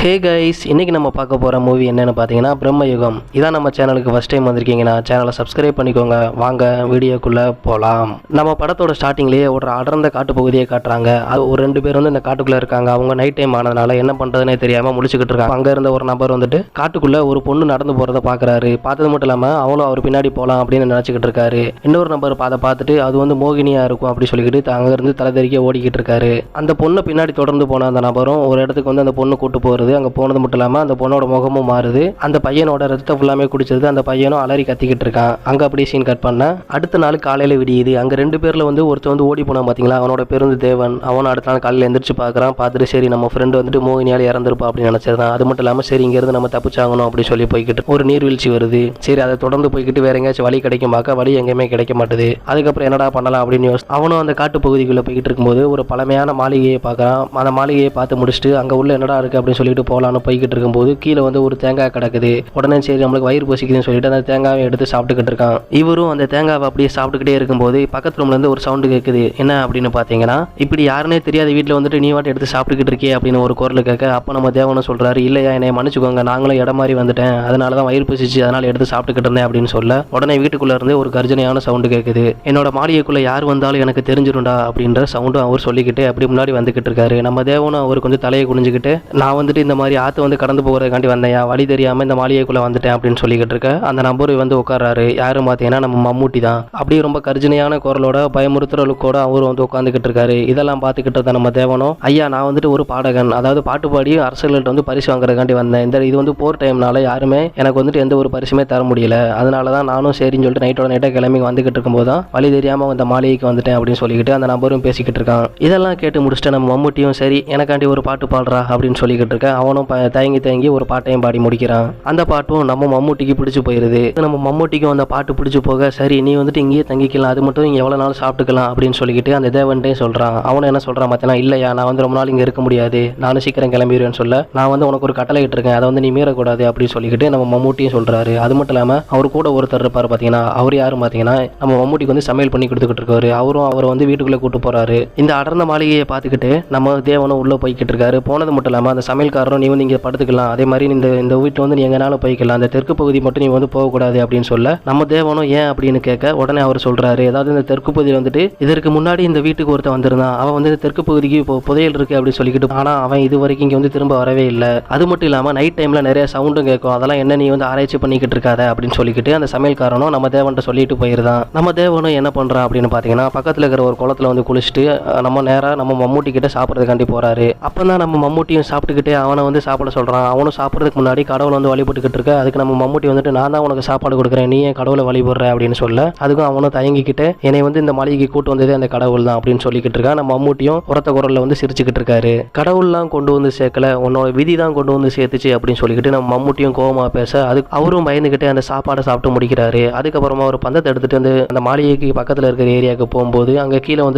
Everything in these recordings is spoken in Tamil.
ஹே கைஸ், இன்றைக்கி நம்ம பார்க்க போகிற மூவி என்னென்னு பார்த்தீங்கன்னா பிரம்மயுகம். இதான் நம்ம சேனலுக்கு ஃபஸ்ட் டைம் வந்திருக்கீங்கன்னா சேனலை சப்ஸ்கிரைப் பண்ணிக்கோங்க. வாங்க வீடியோக்குள்ளே போகலாம். நம்ம படத்தோட ஸ்டார்டிங்லேயே ஒரு அடர்ந்த காட்டு பகுதியை காட்டுறாங்க. அது ஒரு 2 பேர் இந்த காட்டுக்குள்ளே இருக்காங்க. அவங்க நைட் டைம் ஆனதுனால என்ன பண்ணுறதுனே தெரியாமல் முடிச்சுக்கிட்டு இருக்காங்க. அங்கே இருந்த ஒரு நபர் காட்டுக்குள்ளே ஒரு பொண்ணு நடந்து போகிறத பார்க்குறாரு. பார்த்தது மட்டும் இல்லாமல் அவளும் அவர் பின்னாடி போகலாம் அப்படின்னு நினச்சிக்கிட்டு இருக்காரு. இன்னொரு நபர் அதை பார்த்துட்டு அது மோகினியாக இருக்கும் அப்படி சொல்லிக்கிட்டு அங்கேருந்து தலைதறிக்க ஓடிக்கிட்டு இருக்காரு. அந்த பொண்ணை பின்னாடி தொடர்ந்து போன அந்த நபரும் ஒரு இடத்துக்கு அந்த பொண்ணு கூட்டு போகிறது. அங்கே போனது மட்டும் இல்லாமல் அந்த பொண்ணோட முகமும் மாறுது. அந்த பையனோட ரத்தம் ஃபுல்லாமே குடிச்சது. அந்த பையனும் அலறி கத்திக்கிட்டு இருக்கான். அங்கே அப்படியே சீன் கட் பண்ண அடுத்த நாள் காலையில் விடியுது. அங்கே 2 பேரில் ஒருத்தர் ஓடி போனான் பார்த்தீங்களா, அவனோட பேர் தேவன். அவன் அடுத்த நாள் காலையில் எந்திரிச்சு பார்க்குறான். பார்த்துட்டு சரி நம்ம ஃப்ரெண்டு மோகினியால் இறந்துருப்பா அப்படின்னு நினச்சிருந்தான். அது மட்டும் இல்லாமல் சரி இங்கேருந்து நம்ம தப்பிச்சாகணும் அப்படின்னு சொல்லி போய்கிட்டு ஒரு நீர்வீழ்ச்சி வருது. சரி அதை தொடர்ந்து போய்கிட்டு வேற எங்கேயாச்சும் வழி கிடைக்கும் பார்க்க வழி எங்கேயுமே கிடைக்க மாட்டுது. அதுக்கப்புறம் என்னடா பண்ணலாம் அப்படின்னு அவனும் அந்த காட்டு பகுதிக்குள்ளே போய்கிட்டு இருக்கும்போது ஒரு பழமையான மாளிகையை பார்க்குறான். அந்த மாளிகையை பார்த்து முடிச்சுட்டு அங்கே உள்ள என்னடா இருக்குது அப்படின்னு சொல்லிட்டு போகலான்னு போய்கிட்டு இருக்கும்போது கீழே ஒரு தேங்காய் கிடக்குது. உடனே சரி நம்மளுக்கு வயிறு பசிக்குதுன்னு சொல்லிட்டு அந்த தேங்காயை எடுத்து சாப்பிட்டுக்கிட்டு இருக்கான். இவரும் அந்த தேங்காவை அப்படியே சாப்பிட்டுக்கிட்டே இருக்கும்போது பக்கத்து ரூம்ல இருந்து ஒரு சவுண்டு கேட்குது. என்ன அப்படின்னு பார்த்தீங்கன்னா, இப்படி யாருன்னே தெரியாத வீட்டில் நீ வாட்டி எடுத்து சாப்பிட்டுக்கிட்டு இருக்கே அப்படின்னு ஒரு குரல் கேட்க, அப்போ நம்ம தேவனும் சொல்றாரு, இல்லையா என்னை மன்னிச்சுக்கோங்க, நாங்களும் இடம் மாதிரி வந்துட்டேன், அதனால தான் வயிறு பசிச்சு அதனால எடுத்து சாப்பிட்டுக்கிட்டு இருந்தேன் அப்படின்னு சொல்ல, உடனே வீட்டுக்குள்ள இருந்து ஒரு கர்ஜனையான சவுண்டு கேட்குது. என்னோட மாளிகைக்குள்ள யார் வந்தாலும் எனக்கு தெரிஞ்சிரும்டா அப்படின்ற சவுண்டும் அவர் சொல்லிக்கிட்டு அப்படி முன்னாடி வந்துகிட்டு இருக்காரு. நம்ம தேவனும் அவருக்கு தலையை குனிஞ்சுக்கிட்டு, நான் இந்த மாதிரி ஆற்று கடந்து போகிறதுக்காண்டி வந்தேன், வழி தெரியாமல் இந்த மாளிகைக்குள்ளே வந்துட்டேன் அப்படின்னு சொல்லிக்கிட்டு இருக்க அந்த நபர் உட்கார்றாரு. யாரும் பார்த்தீங்கன்னா நம்ம மம்முட்டி தான். அப்படியே ரொம்ப கர்ஜனையான குரலோட பயமுறுத்துறலுக்கோட அவர் உட்காந்துக்கிட்டு இருக்காரு. இதெல்லாம் பார்த்துக்கிட்டு இருந்த நம்ம தேவனும், ஐயா நான் ஒரு பாடகன், அதாவது பாட்டு பாடி அரசர்கள்ட்ட பரிசு வாங்குறதுக்காண்டி வந்தேன். இது போர் டைம்னால யாருமே எனக்கு எந்த ஒரு பரிசுமே தர முடியல, அதனால தான் நானும் சரின்னு சொல்லிட்டு நைட்டோட கிளம்பி வந்துகிட்டு இருக்கும்போது தான் வழி தெரியாமல் அந்த மாளிகைக்கு வந்துட்டேன் அப்படின்னு சொல்லிக்கிட்டு அந்த நபரும் பேசிக்கிட்டு இருக்கான். இதெல்லாம் கேட்டு முடிச்சுட்டு நம்ம மம்முட்டியும் சரி எனக்காண்டி ஒரு பாட்டு பாடுறா அப்படின்னு சொல்லிக்கிட்டு இருக்க, அவனும் தயங்கி ஒரு பாட்டையும் பாடி முடிக்கிறான். அந்த பாட்டும் நம்ம மம்முட்டிக்கு பிடிச்சு போயிருது. நம்ம மம்முட்டிக்கும் அந்த பாட்டு பிடிச்சு போக, சரி நீ இங்கேயே தங்கிக்கலாம், அது மட்டும் இங்கே எவ்வளோ நாள் சாப்பிட்டுக்கலாம் அப்படின்னு சொல்லிக்கிட்டு அந்த தேவன்ட்டே சொல்கிறான். அவனை என்ன சொல்கிறான் பார்த்தீங்கன்னா, இல்லையா நான் ரொம்ப நாள் இங்கே இருக்க முடியாது, நானும் சீக்கிரம் கிளம்பிடுவேன்னு சொல்ல, நான் உனக்கு ஒரு கட்டளை இட்டிருக்கேன், அதை நீ மீறக்கூடாது அப்படின்னு சொல்லிக்கிட்டு நம்ம மம்முட்டியும் சொல்கிறாரு. அது மட்டும் இல்லாமல் அவர் கூட ஒருத்தர் இருப்பார் பார்த்தீங்கன்னா, அவர் யாரும் பார்த்தீங்கன்னா நம்ம மம்முட்டிக்கு சமையல் பண்ணி கொடுத்துக்கிட்டு இருக்காரு. அவரும் அவரை வீட்டுக்குள்ளே கூட்டு போகிறாரு. இந்த அடர்ந்த மாளிகையை பார்த்துக்கிட்டு நம்ம தேவனும் உள்ளே போய்கிட்டு இருக்காரு. போனது மட்டும் இல்லாமல் அந்த சமையல்காரரும் நீ இங்கே படுத்துக்கலாம், அதே மாதிரி இந்த வீட்டில் நீ எங்கனாலும் போய்க்கலாம், அந்த தெற்கு பகுதி மட்டும் நீ போகக்கூடாது அப்படின்னு சொல்ல, நம்ம தேவனும் ஏன் அப்படின்னு கேட்க, உடனே அவர் சொல்றாரு, அதாவது இந்த தெற்கு பகுதி இதற்கு முன்னாடி இந்த வீட்டுக்கு ஒருத்தன் வந்திருந்தான், அவன் இந்த தெற்கு பகுதிக்கு புதையல் இருக்கு அப்படின்னு சொல்லிக்கிட்டு, ஆனா அவன் இது வரைக்கும் இங்கே திரும்ப வரவே இல்லை. அது மட்டும் இல்லாமல் நைட் டைம்ல நிறைய சவுண்டும் கேட்கும், அதெல்லாம் என்ன நீ ஆராய்ச்சி பண்ணிக்கிட்டு இருக்காத அப்படின்னு சொல்லிக்கிட்டு அந்த சமையல்காரனும் நம்ம தேவன்ட்ட சொல்லிட்டு போயிருந்தான். நம்ம தேவனும் என்ன பண்றான் அப்படின்னு பார்த்தீங்கன்னா, பக்கத்தில் இருக்கிற ஒரு குளத்துல குளிச்சுட்டு நம்ம நேராக நம்ம மம்முட்டி கிட்ட சாப்பிட்றதுக்காண்டி போறாரு. அப்பதான் நம்ம மம்முட்டியும் சாப்பிட்டுக்கிட்டே அவனை சாப்பிட சொல்றான். அவனும் சாப்பிட்றதுக்கு முன்னாடி கடவுளை வழிபட்டுக்கிட்டு இருக்க, அதுக்கு நம்ம மம்முட்டி நான் தான் உனக்கு சாப்பாடு கொடுக்குறேன், நீ ஏன் கடவுளை வழிபடுற அப்படின்னு சொல்ல, அதுக்கும் அவனும் தயங்கிக்கிட்டு என்னை இந்த மாளிகைக்கு கூட்டு வந்ததே அந்த கடவுள் தான் அப்படின்னு சொல்லிக்கிட்டு இருக்கா. நம்ம மம்முட்டியும் உரத்த குரல்ல சிரிச்சுக்கிட்டு இருக்காரு. கடவுள்லாம் கொண்டு சேர்க்கல, உன்னோட விதி தான் கொண்டு சேர்த்துச்சு அப்படின்னு சொல்லிக்கிட்டு நம்ம மம்முட்டியும் கோவமா பேச, அதுக்கு அவரும் பயந்துகிட்டே அந்த சாப்பாடை சாப்பிட்டு முடிக்கிறாரு. அதுக்கப்புறமா ஒரு பந்தத்தை எடுத்துட்டு அந்த மாளிகைக்கு பக்கத்தில் இருக்கிற ஏரியாவுக்கு போகும்போது அங்கே கீழே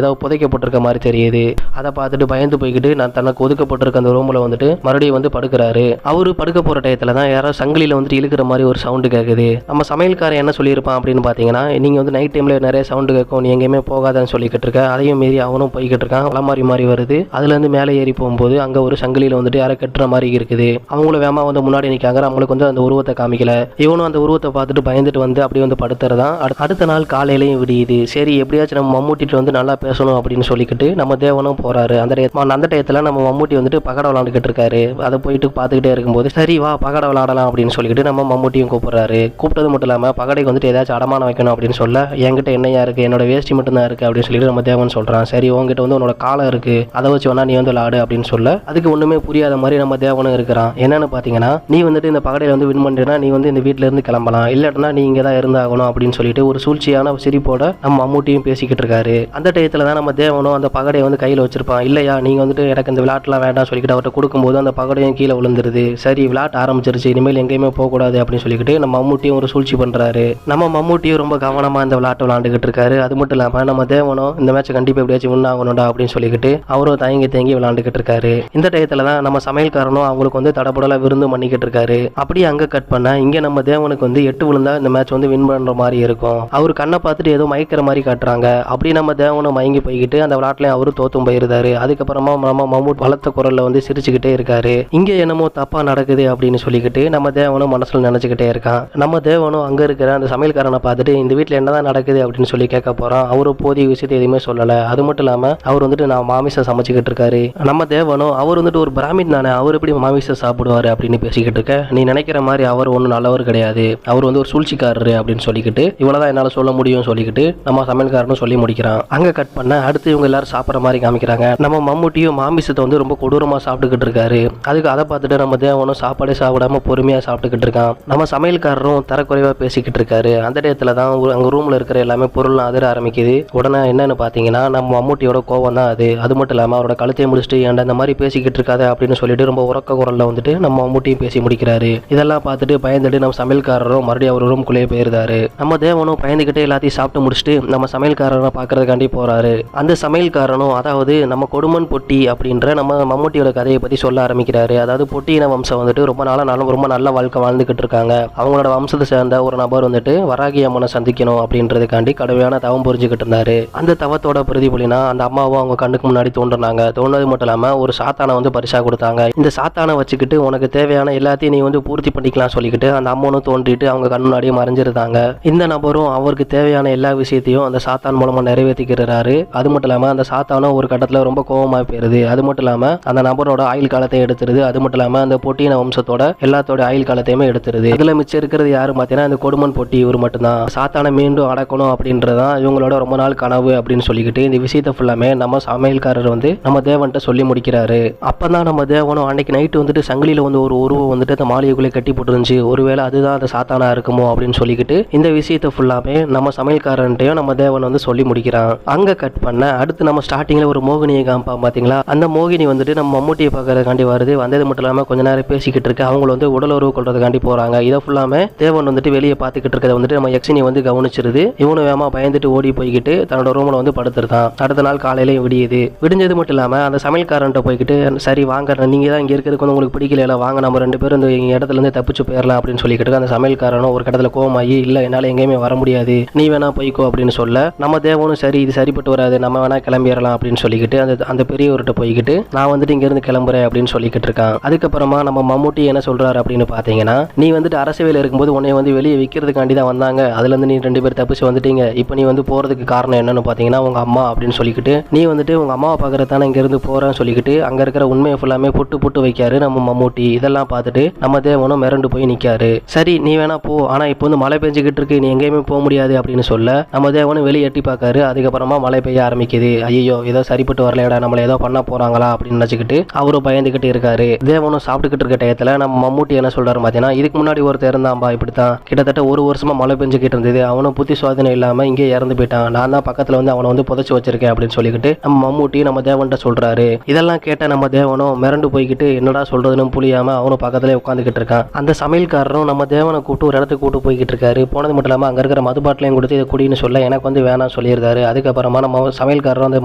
ஏதோ புதைக்கப்பட்டிருக்க மாதிரி தெரியுது. அதை பார்த்துட்டு பயந்து போய்கிட்டு நான் தனக்கு ஒதுக்கப்பட்டிருக்க அந்த ரூம்ல மறுபடியும் படுக்கிறாரு. அவரு படுக்க போற டயத்துல தான் யாரோ சங்கிலியில இழுக்கிற மாதிரி ஒரு சவுண்டு கேட்குது. நம்ம சமையல்காரன் என்ன சொல்லியிருப்பான் அப்படின்னு பார்த்தீங்கன்னா, நீங்க நைட் டைம்ல நிறைய சவுண்டு கேட்கும், நீ எங்கேயுமே போகாதான்னு சொல்லிக்கிட்டு இருக்க. அதையும் மீறி அவனும் போய்கிட்டு இருக்கான். அலமாரி மாதிரி வருது. அதுல இருந்து மேலே ஏறி போகும்போது அங்க ஒரு சங்கிலியில யாரை கட்டுற மாதிரி இருக்குது. அவங்கள வேமா முன்னாடி நிற்காங்க. அவங்களுக்கு அந்த உருவத்தை காமிக்கல. இவனும் அந்த உருவத்தை பார்த்துட்டு பயந்துட்டு அப்படி படுத்துறதான். அடுத்த நாள் காலையிலையும் விடியுது. சரி எப்படியாச்சும் நம்ம மம்முட்டிட்டு நல்லா பேசணும் அப்படின்னு சொல்லிக்கிட்டு நம்ம தேவனும் போறாரு. அந்த டயத்துல நம்ம மம்முட்டி பகட விளாண்டுக்கிட்டு இருக்காரு. அதை போயிட்டு பார்த்துக்கிட்டே இருக்கும்போது சரி வா பகட விளாடலாம் அப்படின்னு சொல்லிக்கிட்டு நம்ம மம்முட்டியும் கூப்பிடுறாரு. கூப்பிட்டது மட்டும் இல்லாமல் பகடைக்கு ஏதாச்சும் அடமானம் வைக்கணும் அப்படின்னு சொல்ல, என்கிட்ட என்னையா இருக்கு, என்னோட வேஷ்டி மட்டும் தான் இருக்கு அப்படின்னு சொல்லிட்டு நம்ம தேவன் சொல்றான். சரி உங்ககிட்ட உன்னோட காலம் இருக்கு, அதை வச்சு வேணா நீ விளாடு அப்படின்னு சொல்ல, அதுக்கு ஒண்ணுமே புரியாத மாதிரி நம்ம தேவனும் இருக்கிறான். என்னன்னு பாத்தீங்கன்னா, நீ இந்த பகடையில வின் பண்ணிட்டா நீ இந்த வீட்டுல இருந்து கிளம்பலாம், இல்லாட்டினா நீ இங்கே தான் இருந்தாகணும் அப்படின்னு சொல்லிட்டு ஒரு சூழ்ச்சியான சிரிப்போட நம்ம மம்முட்டியும் பேசிக்கிட்டு இருக்காரு. அந்த டயத்துல தான் நம்ம தேவனும் அந்த பகடையை கையில் வச்சிருப்பான். இல்லையா நீங்க எனக்கு இந்த விளையாட்டுலாம் வேண்டாம் சொல்லிக்கிட்டு அவர்கிட்ட கொடுக்கும்போது அந்த பகடையும் கீழே விழுந்துருது. சரி விளையாட்டு ஆரம்பிச்சிருச்சு, இனிமேல் எங்கேயுமே போகக்கூடாது அப்படின்னு சொல்லிக்கிட்டு நம்ம மம்முட்டியும் ஒரு சூழ்ச்சி பண்றாரு. நம்ம மம்முட்டியும் ரொம்ப கவனமா இந்த விளையாட்டு விளையாண்டுகிட்டு இருக்காரு. அது மட்டும் இல்லாம நம்ம தேவனும் இந்த மேட்சை கண்டிப்பா எப்படியாச்சும் வின் ஆகணும்டா அப்படின்னு சொல்லிக்கிட்டு அவரும் தயங்கி விளையாண்டுகிட்டு இருக்காரு. இந்த டயத்துல தான் நம்ம சமையல்காரனும் அவங்களுக்கு தடபுடலா விருந்து பண்ணிக்கிட்டு இருக்காரு. அப்படியே அங்க கட் பண்ண இங்க நம்ம தேவனுக்கு 8 விழுந்தா இந்த மேட்ச் வின் பண்ற மாதிரி இருக்கும். அவர் கண்ணை பார்த்துட்டு ஏதோ மயக்கிற மாதிரி காட்டுறாங்க. அப்படி நம்ம தேவனும் மயங்கி போய்கிட்டு அந்த விளையாட்டுல அவரு தோத்தும் போயிருந்தாரு. அதுக்கப்புறமா நம்ம மம்முட்டி பலத்த குரல்ல சிரிச்சுக்கிட்டு பேசிக்கிட்டே இருக்காரு. இங்க என்னமோ தப்பா நடக்குது அப்படின்னு சொல்லிக்கிட்டு நம்ம தேவனும் மனசுல நினைச்சுக்கிட்டே இருக்கான். நம்ம தேவனும் அங்க இருக்கிற அந்த சமையல்காரனை பார்த்துட்டு இந்த வீட்டுல என்னதான் நடக்குது அப்படின்னு சொல்லி கேட்க போறான். அவரு போதிய விஷயத்தை எதுவுமே சொல்லல. அது மட்டும் இல்லாம அவர் வந்துட்டு நான் மாமிசம் சமைச்சுக்கிட்டு இருக்காரு. நம்ம தேவனும் அவர் வந்துட்டு ஒரு பிராமின் தானே, அவர் எப்படி மாமிசம் சாப்பிடுவாரு அப்படின்னு பேசிக்கிட்டு இருக்க. நீ நினைக்கிற மாதிரி அவர் ஒன்றும் நல்லவர் கிடையாது, அவர் வந்து ஒரு சூழ்ச்சிக்காரரு அப்படின்னு சொல்லிக்கிட்டு இவ்வளவுதான் என்னால சொல்ல முடியும் சொல்லிக்கிட்டு நம்ம சமையல்காரனும் சொல்லி முடிக்கிறான். அங்க கட் பண்ண அடுத்து இவங்க எல்லாரும் சாப்பிட்ற மாதிரி காமிக்கிறாங்க. நம்ம மம்முட்டியும் மாமிசத்தை வந்து ரொம்ப கொடூரமா சாப்பிட்டுக்கிட்டு இருக்காரு. அதுக்கு அதை பார்த்துட்டு நம்ம தேவனும் சாப்பாடே சாப்பிடாம பொறுமையா சாப்பிட்டுக்கிட்டு இருக்கான். நம்ம சமையல்காரரும் தரக்குறைவா பேசிக்கிட்டு இருக்காரு. அந்த இடத்துல தான் அங்க ரூம்ல இருக்கிற எல்லாமே பொருள் அதிர ஆரம்பிக்குது. உடனே என்னன்னு பாத்தீங்கன்னா நம்ம மம்முட்டியோட கோவம் தான் அது. அது மட்டும் இல்லாம அவரோட கழுத்தையை முடிச்சுட்டு ஏன்டா இந்த மாதிரி பேசிக்கிட்டு இருக்காது அப்படின்னு சொல்லிட்டு ரொம்ப உறக்க குரல்ல வந்துட்டு நம்ம மம்முட்டியும் பேசி முடிக்கிறாரு. இதெல்லாம் பார்த்துட்டு பயந்துட்டு நம்ம சமையல்காரரும் மறுபடியும் அவர் ரூம்குள்ளேயே போயிருந்தாரு. நம்ம தேவனும் பயந்துகிட்டே எல்லாத்தையும் சாப்பிட்டு முடிச்சுட்டு நம்ம சமையல்காரரை பாக்குறதுக்காண்டி போறாரு. அந்த சமையல்காரனும் அதாவது நம்ம கொடுமன் பொட்டி அப்படின்ற நம்ம மம்முட்டியோட கதையை பத்தி சொல்ல ஆரம்பிக்கிறாரு. அதாவது பொட்டியின வம்சம் வந்துட்டு ரொம்ப நல்ல வாழ்க்கை வாழ்ந்துகிட்டு இருக்காங்க. அவங்களோட வம்சத்தை சேர்ந்த ஒரு நபர் வந்துட்டு வராகி அம்மனை சந்திக்கணும் அப்படின்றதுக்காண்டி கடுமையான தவம் புரிஞ்சுக்கிட்டு இருந்தாரு. அந்த தவத்தோட பிரதிபலினா அந்த அம்மாவும் அவங்க கண்ணுக்கு முன்னாடி தோன்றினாங்க. தோன்றது மட்டும் இல்லாம ஒரு சாத்தானை வந்து பரிசா கொடுத்தாங்க. இந்த சாத்தானை வச்சுக்கிட்டு உனக்கு தேவையான எல்லாத்தையும் நீ வந்து பூர்த்தி பண்ணிக்கலாம் சொல்லிக்கிட்டு அந்த அம்மனும் தோன்றிட்டு அவங்க கண் முன்னாடியே மறைஞ்சிருந்தாங்க. இந்த நபரும் அவருக்கு தேவையான எல்லா விஷயத்தையும் அந்த சாத்தான் மூலமா நிறைவேற்றிக்கிறாரு. அது மட்டும் இல்லாம அந்த சாத்தானும் ஒரு கட்டத்துல ரொம்ப கோபமா போயிருது. அது மட்டும் இல்லாம அந்த நபரோட ஆயுள் காலத்தை எடுத்துருது. அது மட்டும் இல்லாம அந்த பொட்டியின வம்சத்தோட எல்லாத்தோட ஆயுள் காலத்தையுமே எடுத்துருது. இதுல மிச்சம் இருக்கிறது யாரு பார்த்தீங்கன்னா இந்த கொடுமன் பொட்டி இவர் மட்டும்தான். சாத்தானை மீண்டும் அடக்கணும் அப்படின்றதான் இவங்களோட ரொம்ப நாள் கனவு அப்படின்னு சொல்லிக்கிட்டு இந்த விஷயத்தை ஃபுல்லாமே நம்ம சமையல்காரர் வந்து நம்ம தேவன்கிட்ட சொல்லி முடிக்கிறாரு. அப்பதான் நம்ம தேவனும் அன்னைக்கு நைட்டு வந்துட்டு சங்கிலியில வந்து ஒரு உருவம் வந்துட்டு அந்த மாளிகைக்குள்ளே கட்டி போட்டுருந்துச்சு, ஒருவேளை அதுதான் அந்த சாத்தானா இருக்குமோ அப்படின்னு சொல்லிக்கிட்டு இந்த விஷயத்தை ஃபுல்லாமே நம்ம சமையல்காரன்ட்டையும் நம்ம தேவன் வந்து சொல்லி முடிக்கிறான். அங்க கட் பண்ண அடுத்து நம்ம ஸ்டார்டிங்ல ஒரு மோகினியை காமிப்பான் பாத்தீங்களா. அந்த மோகினி வந்துட்டு நம்ம மம்முட்டியை பார்க்கறதுக்காண்டி வருது. வந்தது மட்டும் இல்லாம கொஞ்ச நேரம் பேசிக்கிட்டு இருக்கு. அவங்க வந்து உடல் உறவு கொள்றதுக்காண்டி போறாங்க. இதை ஃபுல்லாமே தேவன் வந்துட்டு வெளியே பார்த்துக்கிட்டு இருக்கிறத வந்துட்டு நம்ம யக்ஷினி வந்து கவனிச்சிருது. இவனு வேமா பயந்துட்டு ஓடி போய்கிட்டு தன்னோட ரூம்ல வந்து படுத்துருந்தான். அடுத்த நாள் காலையில விடியுது. விடிஞ்சது மட்டும் இல்லாம அந்த சமையல்காரன்ட்ட போய்கிட்டு சரி வாங்க நீங்க தான் இங்க இருக்கிறதுக்கு வந்து உங்களுக்கு பிடிக்கல, வாங்க நம்ம ரெண்டு பேரும் இந்த இடத்துல இருந்து தப்பிச்சு போயிடலாம் அப்படின்னு சொல்லிக்கிட்டு அந்த சமையல்காரனும் ஒரு கடத்துல கோவமாயி இல்ல என்னால எங்கேயுமே வர முடியாது, நீ வேணா போய்க்கோ அப்படின்னு சொல்ல நம்ம தேவனும் சரி இது சரிப்பட்டு வராது, நம்ம வேணா கிளம்பிடலாம் அப்படின்னு சொல்லிக்கிட்டு அந்த பெரியவர்கிட்ட போய்கிட்டு நான் வந்துட்டு இங்க இருந்து கிளம்புறேன் அப்படின்னு சொல்லிக்கிட்டு இருக்கான். அதுக்கப்புறமா நம்ம மம்முட்டி என்ன சொல்றாரு அப்படின்னு பாத்தீங்கன்னா நீ வந்துட்டு அரசவையில் இருக்கும்போது உன்னை வந்து வெளியே விற்கிறதுக்காண்டி தான் வந்தாங்க, அதுல இருந்து நீ ரெண்டு பேர் தப்பிச்சு வந்துட்டீங்க. இப்போ நீ வந்து போறதுக்கு காரணம் என்னன்னு பாத்தீங்கன்னா உங்க அம்மா அப்படின்னு சொல்லிக்கிட்டு நீ வந்துட்டு உங்க அம்மாவை பாக்குறதானே இங்க இருந்து போறேன்னு சொல்லிக்கிட்டு அங்க இருக்கிற உண்மையை ஃபுல்லாமே புட்டு வைக்காரு நம்ம மம்முட்டி. இதெல்லாம் பார்த்துட்டு நம்ம தேவனும் மிரண்டு போய் நிக்காரு. சரி நீ வேணா போ, ஆனா இப்போ வந்து மழை பெஞ்சுக்கிட்டு இருக்கு, நீ எங்கேயுமே போக முடியாது அப்படின்னு சொல்ல நம்ம தேவனும் வெளியே எட்டி பார்க்காரு. அதுக்கப்புறமா மழை பெய்ய ஆரம்பிக்குது. ஐயோ ஏதோ சரிப்பட்டு வரலையடா, நம்மள ஏதோ பண்ண போறாங்களா அப்படின்னு நினைச்சுக்கிட்டு அவரும் பயந்துகிட்டு இருக்காரு. தேவனும் சாப்பிட்டுக்கிட்டு இருக்க டயத்துல நம்ம மம்முட்டி என்ன சொல்றாரு பாத்தீங்கன்னா இதுக்கு முன்னாடி ஒருத்தர் இருந்தான்பா, இப்படித்தான் கிட்டத்தட்ட ஒரு வருஷமா மழை பெஞ்சுக்கிட்டு இருந்தது, அவனும் புத்தி சுவாதனை இல்லாம இங்கே இறந்து போயிட்டான், நான் தான் பக்கத்துல வந்து அவனை வந்து புதைச்சு வச்சிருக்கேன் அப்படின்னு சொல்லிக்கிட்டு நம்ம மம்முட்டி நம்ம தேவன்கிட்ட சொல்றாரு. இதெல்லாம் கேட்ட நம்ம தேவனும் மிரண்டு போய்கிட்டு என்னடா சொல்றதுன்னு புரியாம அவனும் பக்கத்துல உட்காந்துக்கிட்டு இருக்கான். அந்த சமையல்காரரும் நம்ம தேவனை கூட்டு ஒரு இடத்துக்கு கூட்டு போய்கிட்டு இருக்காரு. போனது மட்டும் இல்லாம அங்க இருக்கிற மதுபாட்டிலையும் கொடுத்து இதை குடின்னு சொல்ல எனக்கு வந்து வேணாம் சொல்லியிருந்தாரு. அதுக்கப்புறமா நம்ம சமையல்காரரும் அந்த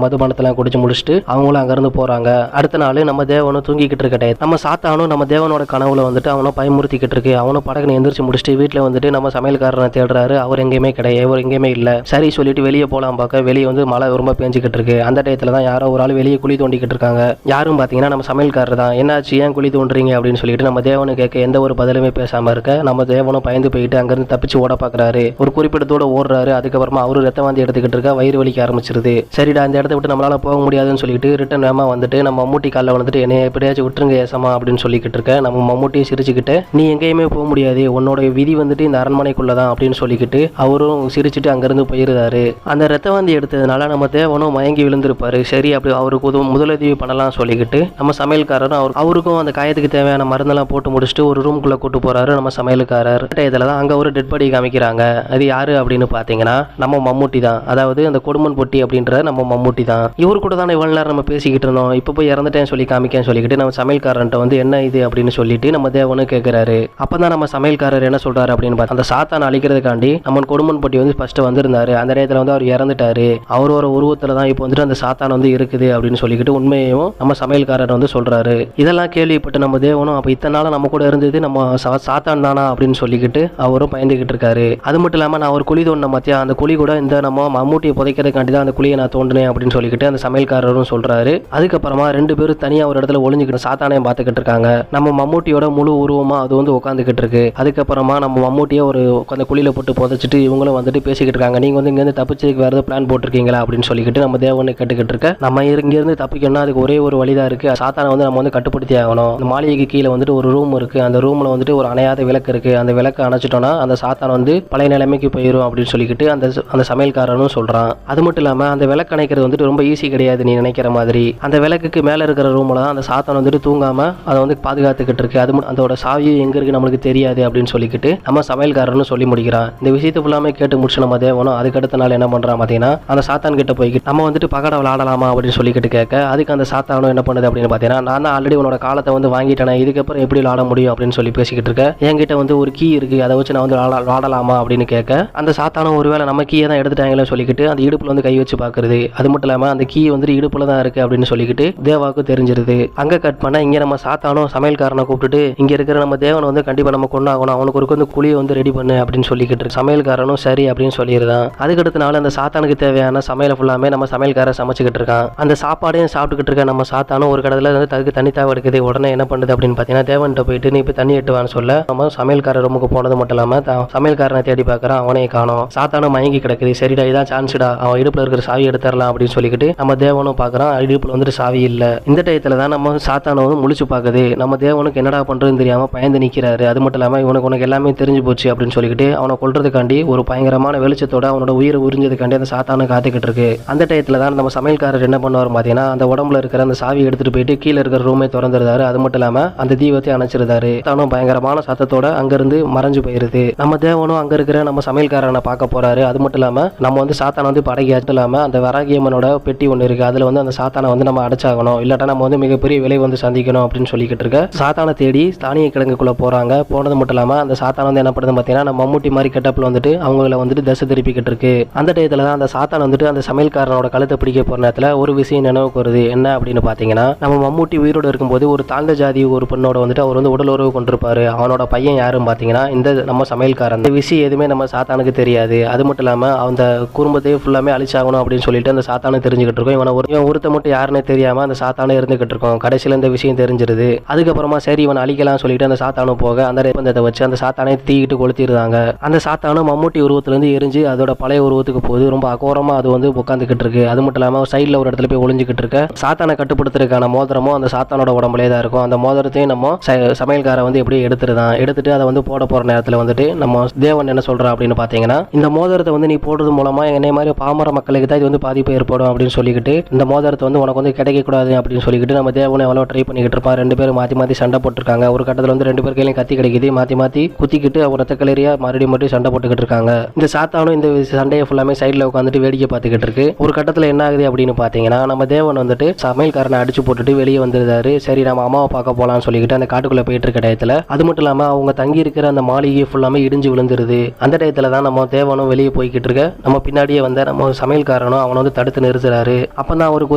மதுபானத்தெல்லாம் குடிச்சு முடிச்சுட்டு அவங்களும் அங்க இருந்து போறாங்க. அடுத்த நாள் நம்ம தேவனும் தூங்கிக்கிட்டு இருக்க நம்ம சாத்தானும் நம்ம தேவனோட கனவுல வந்துட்டு அவனும் பயமுறுத்திக்கிட்டு இருக்கு. அவனும் படகுன்னு எந்திரிச்சு முடிச்சுட்டு வீட்டுல வந்துட்டு நம்ம சமையல்காரனை தேடுறாரு. அவர் எங்கேயுமே கிடையாது, அவர் எங்கேயுமே இல்ல. சரி சொல்லிட்டு வெளியே போலாம் பார்க்க வெளியே வந்து மழை ரொம்ப பேஞ்சுக்கிட்டு இருக்கு. அந்த டயத்துல தான் யாரோ ஒரு ஆள் வெளியே குழி தோண்டிக்கிட்டு இருக்காங்க. யாரும் பாத்தீங்கன்னா நம்ம சமையல்காரர் தான். என்னாச்சு ஏன் குழி தோன்றீங்க அப்படின்னு சொல்லிட்டு நம்ம தேவனு கேட்க எந்த ஒரு பதிலுமே பேசாம இருக்க நம்ம தேவனும் பயந்து போயிட்டு அங்கிருந்து தப்பிச்சு ஓட பாக்குறாரு. ஒரு குறிப்பிடத்தோட ஓடுறாரு. அதுக்கப்புறமா அவரு ரத்த வாந்தி எடுத்துக்கிட்டு இருக்க, வயிறு வலிக்க ஆரம்பிச்சிருது. சரிடா இந்த இடத்த விட்டு நம்மளால போக முடியாதுன்னு சொல்லிட்டு ரிட்டன் வேமா வந்துட்டு நம்ம மம்முட்டி காலில் வந்துட்டு என்னைய எப்படியாச்சும் விட்டுருங்க ஏசமா அப்படின்னு சொல்லிக்கிட்டு இருக்க நம்ம மம்முட்டியும் சிரிச்சுக்கிட்டு நீ எங்கேயுமே போக முடியாது, உன்னோட விதி வந்துட்டு இந்த அரண்மனைக்குள்ளதான் அப்படின்னு சொல்லிக்கிட்டு அவரும் சிரிச்சுட்டு அங்கிருந்து போயிருந்தாரு. அந்த ரத்த வாந்தி எடுத்ததுனால நம்ம தேவனும் மயங்கி விழுந்திருப்பாரு. சரி அப்படி அவருக்கு முதலுதவி பண்ணலாம் சொல்லிக்கிட்டு நம்ம சமையல்காரரும் அவருக்கும் அந்த காயத்துக்கு தேவையான மருந்தெல்லாம் போட்டு முடிச்சுட்டு ஒரு ரூம்குள்ள கூட்டு போறாரு நம்ம சமையல்காரர். இதுல தான் அங்க ஒரு டெட் பாடி காமிக்கிறாங்க. அது யாரு அப்படின்னு பாத்தீங்கன்னா நம்ம மம்முட்டி தான். அதாவது அந்த கொடுமன் பொட்டி அப்படின்ற நம்ம மம்முட்டி தான். இவரு கூட தான் இவ்வளவு நேரம் நம்ம பேசிக்கிட்டு இருந்தோம், இப்போ போய் இறந்துட்டேன் சொல்லி காமிக்கன்னு சொல்லிக்கிட்டு நம்ம சமையல்காரன்ட்ட வந்து என்ன இது அப்படின்னு சொல்லிட்டு நம்ம தேவனு கேட்கிறாரு. அப்பதான் நம்ம சமையல்காரர் என்ன சொல்றாரு அப்படின்னு பார்த்தா அந்த சாத்தான அழிக்கிறதுக்காண்டி நம்ம கொடுமன் பொட்டி வந்து ஃபர்ஸ்ட் வந்திருந்தாரு. அந்த நேரத்துல வந்து அவர் இறந்துட்டாரு. அவரோட உருவத்துல தான் இப்போ வந்துட்டு அந்த சாத்தான் வந்து இருக்குது அப்படின்னு சொல்லிக்கிட்டு உண்மையையும் நம்ம சமையல்காரர் வந்து சொல்றாரு. இதெல்லாம் கேள்விப்பட்டு நம்ம தேவனும் அப்ப இத்தனை நாள் நம்ம கூட இருந்தது நம்ம சாத்தான் தானா அப்படின்னு சொல்லிக்கிட்டு அவரும் பயந்துகிட்டு இருக்காரு. அது மட்டும் இல்லாம நான் ஒரு குழி தோண்டின மத்தியா அந்த குழி கூட இந்த நம்ம மம்முட்டியை புதைக்கிறதுக்காண்டி தான் அந்த குழியை நான் தோண்டினேன் அப்படின்னு சொல்லிக்கிட்டு அந்த சமையல்காரரும் சொல்றாரு. அதுக்கப்புறமா ரெண்டு பேரும் தனியா ஒரு இடத்துல ஒளிஞ்சுக்கிட்டு சாத்தானையும் பார்த்துக்கிட்டு இருக்காங்க. நம்ம மம்மூட்டியோட முழு உருவமா அது வந்து உட்காந்துக்கிட்டு இருக்கு. அதுக்கப்புறமா நம்ம மம்மூட்டியை ஒரு அந்த குழியில போட்டு புதைச்சிட்டு இவங்களும் வந்துட்டு பேசிக்கிட்டு இருக்காங்க. நீங்க வந்து இங்க இருந்து தப்பிச்சதுக்கு வேற ஏதாவது பிளான் போட்டிருக்கீங்களா அப்படின்னு சொல்லிக்கிட்டு நம்ம தேவனை கேட்டுக்கிட்டு இருக்க. நம்ம இங்க இருந்து தப்பிக்கணும்னா அதுக்கு ஒரே ஒரு வழிதான் இருக்கு. சாத்தானை வந்து நம்ம வந்து கட்டுப்படுத்தி ஆகணும். இந்த மாளிகைக்கு கீழே வந்துட்டு ஒரு ரூம் இருக்கு. அந்த ரூம்ல வந்துட்டு ஒரு அணையாத விளக்கு இருக்கு. அந்த விளக்கு அணைச்சிட்டோம்னா அந்த சாத்தான் வந்து பழைய நிலைமைக்கு போயிடும் அப்படின்னு சொல்லிக்கிட்டு அந்த சமையல்காரனும் சொல்றான். அது மட்டும் இல்லாம அந்த விளக்கு அணைக்கிறது வந்துட்டு ரொம்ப ஈஸி கிடையாது நீ நினைக்கிற மாதிரி. அந்த விளக்குக்கு மேல இருக்கிற ரூம்ல தான் அந்த சாத்தான் வந்துட்டு தூங்காம அதை வந்து பாதுகாத்துக்கிட்டு இருக்கு. அதோட சாவி எங்க இருக்கு நம்மளுக்கு தெரியாது அப்படின்னு சொல்லிக்கிட்டு நம்ம சமையல்காரனும் சொல்லி முடிக்கிறான். இந்த விஷயத்தை ஃபுல்லாமே கேட்டு முடிச்சு நம்ம தேவனும் அதுக்கு அடுத்த நாள் என்ன பண்றான் பாத்தீங்கன்னா அந்த சாத்தான் கிட்ட போய்கிட்டு நம்ம வந்துட்டு பகடை விளையாடலாமா அப்படின்னு சொல்லிக்கிட்டு கேட்க அதுக்கு அந்த சாத்தானும் என்ன பண்ணுது அப்படின்னு பாத்தீங்கன்னா நான் தான் ஆல்ரெடி உன்னோட காலத்தை வந்து வாங்கிட்டேன், இதுக்கப்புறம் எப்படி விளையாட முடியும் அப்படின்னு சொல்லி பேசிக்கிட்டு இருக்க. என்கிட்ட வந்து ஒரு கீ இருக்கு, அதை வச்சு நான் வந்து விளையாடலாமா அப்படின்னு கேட்க அந்த சாத்தானும் ஒருவேளை நம்ம கீயை தான் எடுத்துட்டாங்களே சொல்லிக்கிட்டு அந்த இடுப்புல வந்து கை வச்சு பாக்குறது. அது மட்டும் இல்லாம அந்த கீ வந்து இடுப்புல தான் இருக்கு அப்படின்னு சொல்லிக்கிட்டு தேவாவுக்கு தெரிஞ்சிருது. அங்க கட் பண்ண இங்க நம்ம சாத்தானும் சமையல்காரனை கூப்பிட்டுட்டு இங்க இருக்கிற நம்ம தேவன் வந்து கண்டிப்பா நம்ம கொண்டாகணும், அவனுக்கு ஒரு வந்து குழியை வந்து ரெடி பண்ணு அப்படின்னு சொல்லிக்கிட்டு இருக்கு. சமையல்காரனும் சரி அப்படின்னு சொல்லிடுறான். அதுக்கடுத்த நாள் அந்த சாத்தானுக்கு தேவையான சமையலை ஃபுல்லாமே நம்ம சமையல்காரன் சமைச்சுக்கிட்டு இருக்கான். அந்த சாப்பாடையும் சாப்பிட்டுக்கிட்டு இருக்க நம்ம சாத்தானும் ஒரு கடத்துல வந்து தகுதி தண்ணி தேவை எடுக்குது. உடனே என்ன பண்ணுது அப்படின்னு பாத்தீங்கன்னா தேவன்கிட்ட போயிட்டு நீ இப்ப தண்ணி எட்டுவான்னு சொல்ல நம்ம சமையல்காரர் ரூமுக்கு போனது மட்டும் இல்லாம சமையல்காரனை தேடி பார்க்கறான். அவனே காணோம். சாத்தானும் மயங்கி கிடக்குது. சரிடா இதான் சான்ஸ்டா, அவன் இடுப்புல இருக்கிற சாவி எடுத்துடலாம் அப்படின்னு சொல்லிக்கிட்டு நம்ம தேவனும் பாக்குறான். இடுப்புல வந்துட்டு சாவி இல்ல. இந்த டயத்துல தான் நம்ம சாத்தானும் வந்து முழிச்சு பாக்குது. நம்ம தேவனுக்கு என்னடா பண்றதுன்னு தெரியாம பயந்து நிக்கிறாரு. அது மட்டும் இல்லாம உனக்கு எல்லாமே தெரிஞ்சு போச்சு அப்படின்னு சொல்லிக்கிட்டு அவனை கொல்றதுக்காண்டி ஒரு பயங்கரமான வெளிச்சத்தோட அவனோட உயிரை உறிஞ்சதுக்காண்டி அந்த சாத்தானு காத்துக்கிட்டு இருக்கு. அந்த டயத்துல தான் நம்ம சமையல்காரர் என்ன பண்ணுவார் பாத்தீங்கன்னா அந்த உடம்புல இருக்கிற அந்த சாவி எடுத்துட்டு போயிட்டு கீழே இருக்கிற ரூமை திறந்துருந்தாரு. அது மட்டும் இல்லாம அந்த தீபத்தை அணைச்சிருந்தாரு. தானும் பயங்கரமான சத்தத்தோட அங்கிருந்து மறைஞ்சு போயிருது. நம்ம தேவனும் அங்க இருக்கிற நம்ம சமையல்காரனை பார்க்க போறாரு. அது மட்டும் இல்லாம நம்ம வந்து சாத்தான வந்து படகி அது இல்லாம அந்த வராகியம்மனோட பெட்டி ஒண்ணு இருக்கு. அதுல வந்து அந்த சாத்தானை வந்து நம்ம அடைச்சாகணும், இல்லாட்டா நம்ம வந்து மிகப்பெரிய விலை வந்து சந்திக்கணும் அப்படின்னு சொல்லிக்கிட்டு இருக்க. சாத்தானை தேடி தானிய கிழங்குக்குள்ள போறாங்க. போனது மட்டும் இல்லாம அந்த சாத்தான வந்து என்ன பண்ணுது பாத்தீங்கன்னா நம்ம மம்முட்டி மாதிரி கெட்டப்ல வந்துட்டு அவங்கள வந்துட்டு தசை திருப்பிக்கிட்டு இருக்கு. அந்த டயத்துல தான் அந்த சாத்தான் வந்துட்டு அந்த சமையல்காரனோட கழுத்தை பிடிக்க போற நேரத்துல ஒரு விஷயம் நினைவுக்கு வருது. என்ன அப்படின்னு பாத்தீங்கன்னா நம்ம மம்முட்டி உயிரோடு இருக்கும்போது ஒரு தாழ்ந்த ஜாதி ஒரு பெண்ணோட வந்துட்டு அவர் வந்து உடல் உறவு கொண்டிருப்பாரு. அவனோட பையன் யாரும் பாத்தீங்கன்னா இந்த நம்ம சமையல்காரன். இந்த விஷயம் எதுவுமே நம்ம சாத்தானுக்கு தெரியாது. அது மட்டும் இல்லாம அந்த குடும்பத்தையே ஃபுல்லாமே அழிச்சாகணும் அப்படின்னு சொல்லிட்டு அந்த சாத்தானு தெரிஞ்சுக்கிட்டு இருக்கோம். இவன் ஒருத்த மட்டும் யாருன்னு தெரியாம அந்த சாத்தானே இருந்துகிட்டு இருக்கோம். கடைசியில இந்த விஷயம் தெரிஞ்சிருது. அதுக்கப்புறமா சரி இவன் அழிக்கலாம் சொல்லிட்டு அந்த சாத்தானு போக அந்த ரேப்பந்தத்தை வச்சு அந்த சாத்தானே தீக்கிட்டு கொளுத்திடுறாங்க. அந்த சாத்தானு மம்முட்டி உருவத்துல இருந்து எரிஞ்சு அதோட பழைய உருவத்துக்கு போகுது. ரொம்ப அகோரமா அது வந்து உட்காந்துக்கிட்டு இருக்கு. அது மட்டும் இல்லாம சைட்ல ஒரு இடத்துல போய் ஒளிஞ்சுக்கிட்டு இருக்க. சாத்தானை கட்டுப்படுத்துறதுக்கான மோதிரமும் அந்த சாத்தானோட உடம்புலே தான் இருக்கும். அந்த மோதிரத்தையும் நம்ம சமையல்கார வந்து எப்படி எடுத்துட்டு அதை வந்து போட போற நேரத்துல வந்துட்டு நம்ம தேவன் என்ன சொல்றா அப்படின்னு பாத்தீங்கன்னா இந்த மோதிரத்தை வந்து நீ போடுறது மூலமா என்னை மாதிரி பாமர மக்களுக்கு தான் இது வந்து பாதிப்பு ஏற்படும் அப்படின்னு சொல்லிக்கிட்டு இந்த மோதிரத்தை வந்து உனக்கு வந்து கிடைக்க கூடாது அப்படின்னு சொல்லிக்கிட்டு நம்ம தேவனை எவ்வளவு ட்ரை பண்ணிக்கிட்டு இருப்பான். ரெண்டு பேரும் மாத்தி மாத்தி சண்டை போட்டுருக்காங்க. ஒரு கட்டத்துல வந்து ரெண்டு பேர் கையிலையும் கத்தி கிடைக்குது. மாத்தி மாத்தி குத்திக்கிட்டு அவரை கிளறியா மறுபடியும் சண்டை போட்டுக்கிட்டு இருக்காங்க. இந்த சாத்தானும் இந்த சண்டையை ஃபுல்லாமே சைட்ல உட்காந்துட்டு வேடிக்கை பார்த்துக்கிட்டு இருக்கு. ஒரு கட்டத்துல என்ன ஆகுது அப்படின்னு பாத்தீங்கன்னா நம்ம தேவன் வந்துட்டு சமையல்காரனை அடிச்சு போட்டுட்டு வெளியே வந்துருந்தாரு. சரி நம்ம அம்மாவை பார்க்க போலாம்னு சொல்லிக்கிட்டு அந்த காட்டுக்குள்ள போயிட்டு இருக்க டயத்துல அது மட்டும் இல்லாம அவங்க தங்கி இருக்கிற அந்த மாளிகை ஃபுல்லாமே இடிஞ்சு விழுந்துருது. அந்த டயத்துல தான் நம்ம தேவனும் வெளியே போய்கிட்டு இருக்க. நம்ம பின்னாடியே வந்து நம்ம சமையல்காரனும் அவனை வந்து தடுத்து நிறுத்துறாரு. அப்பதான் அவருக்கு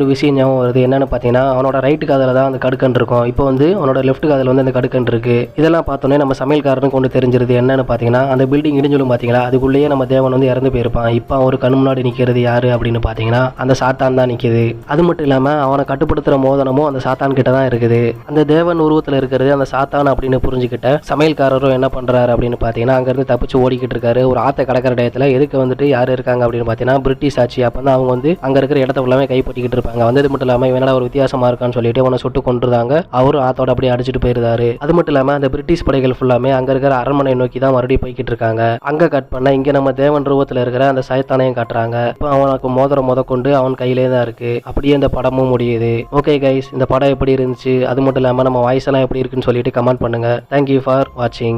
ஒரு விஷயம் ஞாபகம் வருது. என்னன்னு பாத்தீங்கன்னா அவனோட ரைட்டு காதுல தான் அந்த கடுக்கன் இருக்கும். இப்போ வந்து அவனோட லெஃப்ட் காதுல வந்து அந்த கடுக்கன் இருக்கு. இதெல்லாம் பார்த்தோன்னே நம்ம சமையல்காரனுக்கு கொண்டு தெரிஞ்சிருது. என்னன்னு பாத்தீங்கன்னா அந்த பில்டிங் இடிஞ்சுலும் பாத்தீங்களா அதுக்குள்ளேயே நம்ம தேவன் வந்து இறந்து போயிருப்பான். இப்போ ஒரு கண் முன்னாடி நிக்கிறது யாரு அப்படின்னு பாத்தீங்கன்னா அந்த சாத்தான் தான் நிக்குது. அது மட்டும் இல்லாம அவனை கட்டுப்படுத்துற மோதனமும் அந்த சாத்தான் கிட்ட தான் இருக்குது. அந்த தேவன் உருவத்துல இருக்கிறது அந்த சாத்தான் அப்படின்னு புரிஞ்சுக்கிட்ட சமையல்காரரும் என்ன பண்றாரு அப்படின்னு பாத்தீங்கன்னா அங்க இருந்து தப்பிச்சு ஓடிக்கிட்டு இருக்காரு. ஒரு ஆத்த கடற்கரை டயத்துல எதுக்கு வந்துட்டு யாரு இருக்காங்க அப்படின்னு பாத்தீங்கன்னா பிரிட்டிஷ் ஆட்சி. அப்பதான் அவங்க வந்து அங்க இருக்கிற இடத்த ஃபுல்லாமே கைப்பற்றிக்கிட்டு இருப்பாங்க. வந்தது மட்டும் இல்லாம இவனடா ஒரு வித்தியாசமா இருக்கான்னு சொல்லிட்டு அவனை சுட்டு கொண்டுருந்தாங்க. அவரும் ஆத்தோட அப்படியே அடிச்சுட்டு போயிருந்தாரு. அது மட்டும் இல்லாம அந்த பிரிட்டிஷ் படைகள் ஃபுல்லாமே அங்க இருக்கிற அரண்மனை நோக்கி தான் மறுபடியும் போய்கிட்டு இருக்காங்க. அங்க கட் பண்ண இங்க நம்ம தேவன் ரூபத்துல இருக்கிற அந்த சைத்தானையும் காட்டுறாங்க. இப்போ அவனுக்கு மோதிரம் கொண்டு அவன் கையிலே தான் இருக்கு. அப்படியே இந்த படமும் முடியுது. ஓகே கைஸ், இந்த படம் எப்படி இருந்துச்சு, அது மட்டும் இல்லாம நம்ம வாய்ஸ் எல்லாம் எப்படி இருக்குன்னு சொல்லிட்டு கமெண்ட் பண்ணுங்க. தேங்க்யூ ஃபார் வாட்சிங்.